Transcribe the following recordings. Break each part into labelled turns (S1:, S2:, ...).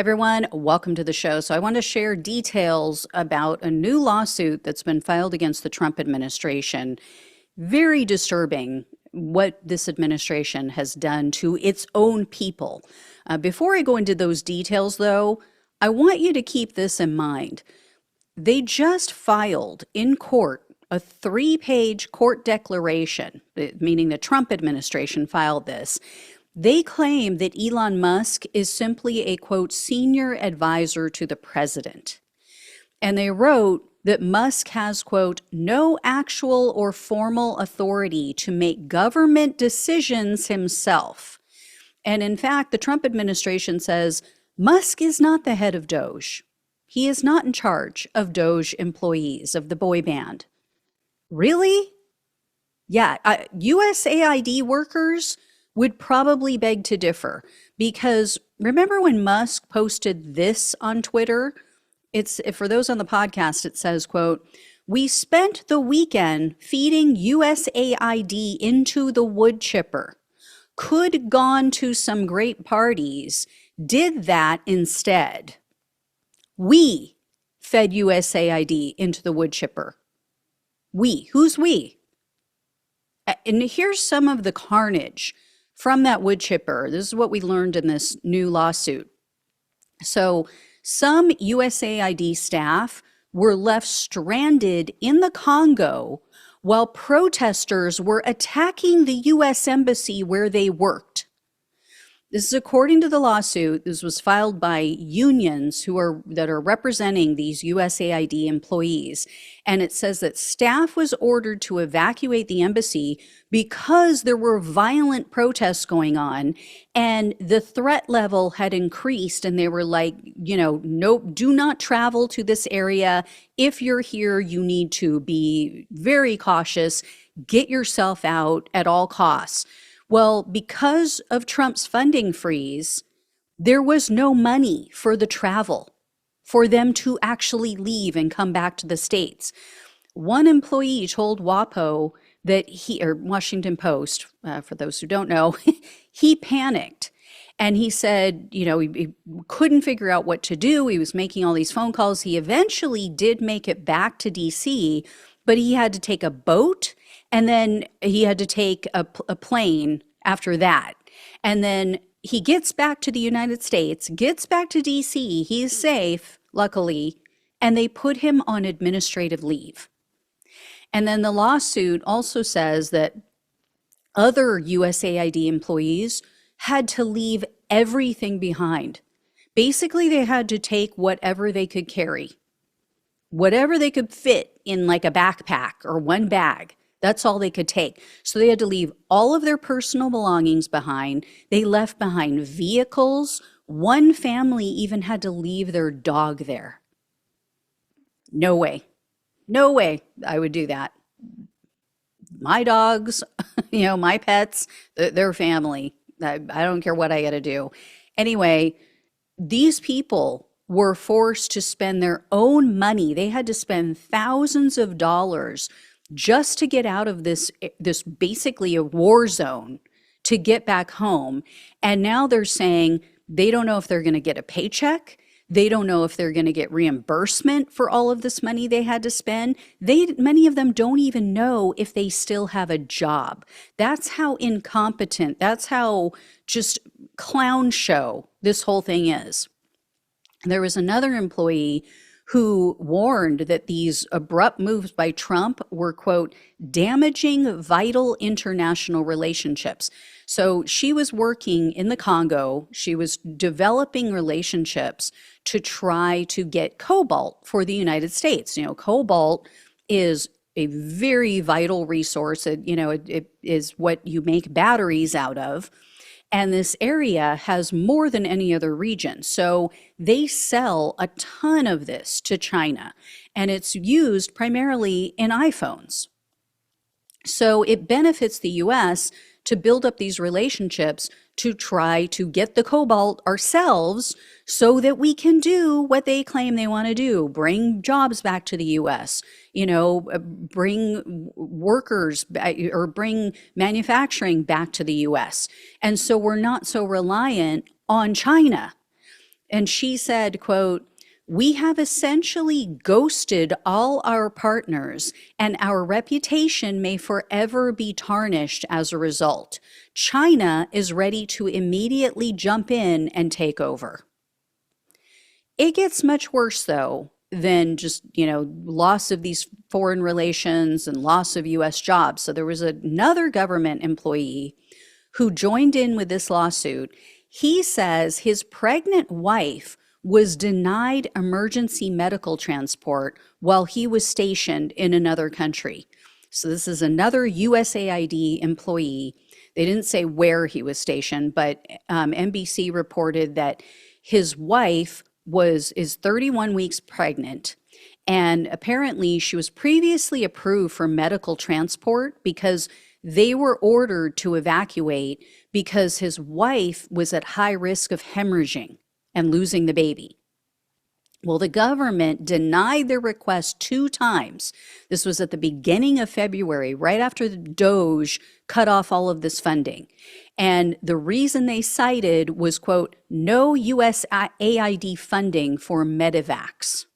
S1: Everyone, welcome to the show. So I want to share details about a new lawsuit that's been filed against the Trump administration. Very disturbing what this administration has done to its own people. Before I go into those details, though, I want you to keep this in mind. They just filed in court a 3-page court declaration, meaning the Trump administration filed this. They claim that Elon Musk is simply a, quote, senior advisor to the president. And they wrote that Musk has, quote, no actual or formal authority to make government decisions himself. And in fact, the Trump administration says Musk is not the head of Doge. He is not in charge of Doge employees of the boy band. Really? Yeah, USAID workers would probably beg to differ, because remember when Musk posted this on Twitter? It's, for those on the podcast, it says, quote, we spent the weekend feeding USAID into the wood chipper. Could gone to some great parties, did that instead. We fed USAID into the wood chipper. We. Who's we? And here's some of the carnage from that wood chipper. This is what we learned in this new lawsuit. So some USAID staff were left stranded in the Congo while protesters were attacking the U.S. embassy where they worked. This is according to the lawsuit. This was filed by unions that are representing these USAID employees. And it says that staff was ordered to evacuate the embassy because there were violent protests going on and the threat level had increased, and they were like, no, do not travel to this area. If you're here, you need to be very cautious. Get yourself out at all costs. Well, because of Trump's funding freeze, there was no money for the travel, for them to actually leave and come back to the States. One employee told WAPO that or Washington Post, for those who don't know, he panicked. And he said, he couldn't figure out what to do. He was making all these phone calls. He eventually did make it back to D.C., but he had to take a boat, and then he had to take a plane after that. And then he gets back to the United States, gets back to D.C., he's safe, luckily, and they put him on administrative leave. And then the lawsuit also says that other USAID employees had to leave everything behind. Basically, they had to take whatever they could carry, whatever they could fit in like a backpack or one bag. That's all they could take. So they had to leave all of their personal belongings behind. They left behind vehicles. One family even had to leave their dog there. No way. No way I would do that. My dogs, my pets, their family. I don't care what I got to do. Anyway, these people were forced to spend their own money. They had to spend thousands of dollars just to get out of this basically a war zone to get back home. And now they're saying they don't know if they're going to get a paycheck. They don't know if they're going to get reimbursement for all of this money they had to spend. Many of them don't even know if they still have a job. That's how incompetent, that's how just clown show this whole thing is. There was another employee who warned that these abrupt moves by Trump were, quote, damaging vital international relationships. So she was working in the Congo. She was developing relationships to try to get cobalt for the United States. Cobalt is a very vital resource. It is what you make batteries out of. And this area has more than any other region. So they sell a ton of this to China, and it's used primarily in iPhones. So it benefits the US to build up these relationships to try to get the cobalt ourselves so that we can do what they claim they want to do, bring jobs back to the US, bring workers or bring manufacturing back to the US. And so we're not so reliant on China. And she said, quote, "We have essentially ghosted all our partners, and our reputation may forever be tarnished as a result. China is ready to immediately jump in and take over." It gets much worse, though, than just, loss of these foreign relations and loss of US jobs. So there was another government employee who joined in with this lawsuit. He says his pregnant wife was denied emergency medical transport while he was stationed in another country. So this is another USAID employee. They didn't say where he was stationed, but NBC reported that his wife is 31 weeks pregnant, and apparently she was previously approved for medical transport because they were ordered to evacuate because his wife was at high risk of hemorrhaging and losing the baby. Well, the government denied their request 2 times. This was at the beginning of February, right after the doge cut off all of this funding. And the reason they cited was, quote, "no USAID funding for medevacs."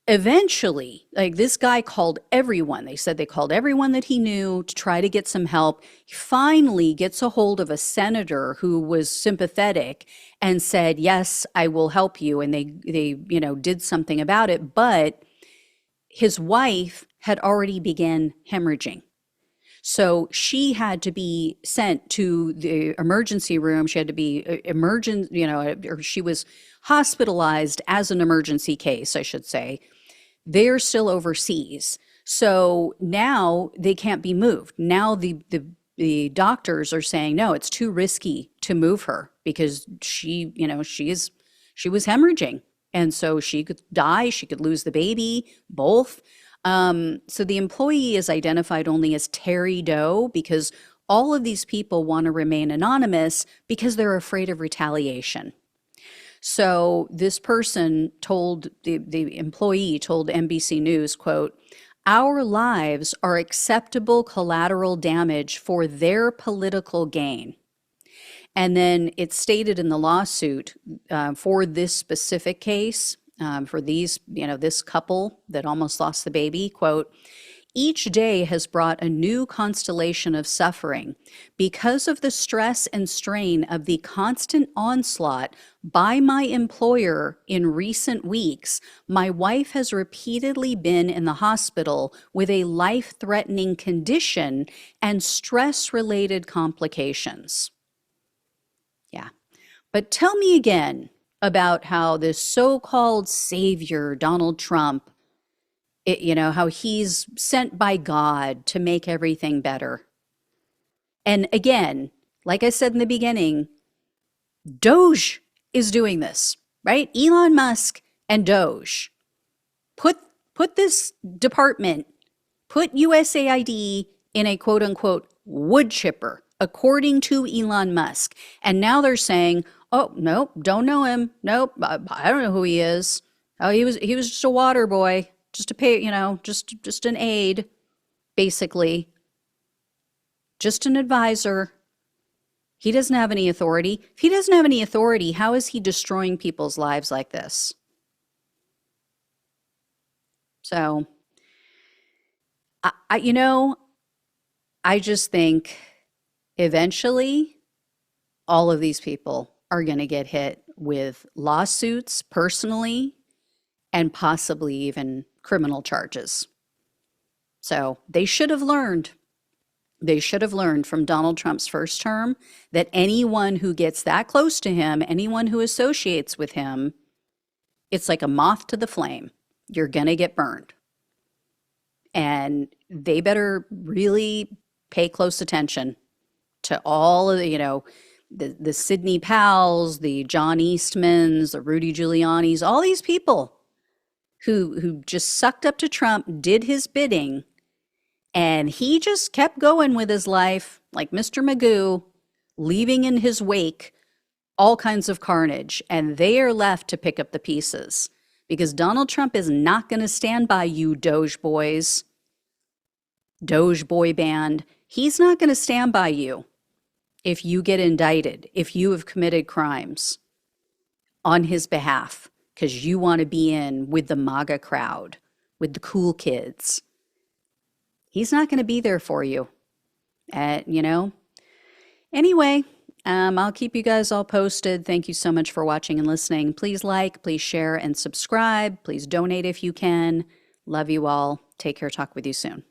S1: Eventually, like, this guy called everyone. They said they called everyone that he knew to try to get some help. He finally gets a hold of a senator who was sympathetic and said, "Yes, I will help you." And they did something about it. But his wife had already begun hemorrhaging. So she had to be sent to the emergency room. She had to be or she was hospitalized as an emergency case, I should say. They're still overseas. So now they can't be moved. Now the doctors are saying, no, it's too risky to move her because she was hemorrhaging. And so she could die, she could lose the baby, both. So the employee is identified only as Terry Doe because all of these people want to remain anonymous because they're afraid of retaliation. So this person told the employee told NBC News, quote, "Our lives are acceptable collateral damage for their political gain." And then it's stated in the lawsuit for this specific case, for this couple that almost lost the baby, quote, "Each day has brought a new constellation of suffering. Because of the stress and strain of the constant onslaught by my employer in recent weeks, my wife has repeatedly been in the hospital with a life-threatening condition and stress-related complications." Yeah. But tell me again about how this so-called savior, Donald Trump, how he's sent by God to make everything better. And again, like I said in the beginning, Doge is doing this, right? Elon Musk and Doge. Put this department, put USAID in a quote unquote wood chipper, according to Elon Musk. And now they're saying, "Oh, nope, don't know him. Nope, I don't know who he is. Oh, he was just a water boy. Just to pay, just an aide, basically. Just an advisor. He doesn't have any authority." If he doesn't have any authority, how is he destroying people's lives like this? So, I just think eventually all of these people are going to get hit with lawsuits personally and possibly even criminal charges. So they should have learned. They should have learned from Donald Trump's first term that anyone who gets that close to him, anyone who associates with him, it's like a moth to the flame. You're going to get burned. And they better really pay close attention to all of the Sidney Powells, the John Eastmans, the Rudy Giulianis, all these people who just sucked up to Trump, did his bidding, and he just kept going with his life like Mr. Magoo, leaving in his wake all kinds of carnage, and they are left to pick up the pieces because Donald Trump is not going to stand by you, Doge boys, Doge boy band. He's not going to stand by you if you get indicted, if you have committed crimes. on his behalf because you want to be in with the MAGA crowd, with the cool kids. He's not going to be there for you. You know? Anyway, I'll keep you guys all posted. Thank you so much for watching and listening. Please like, please share, and subscribe. Please donate if you can. Love you all. Take care. Talk with you soon.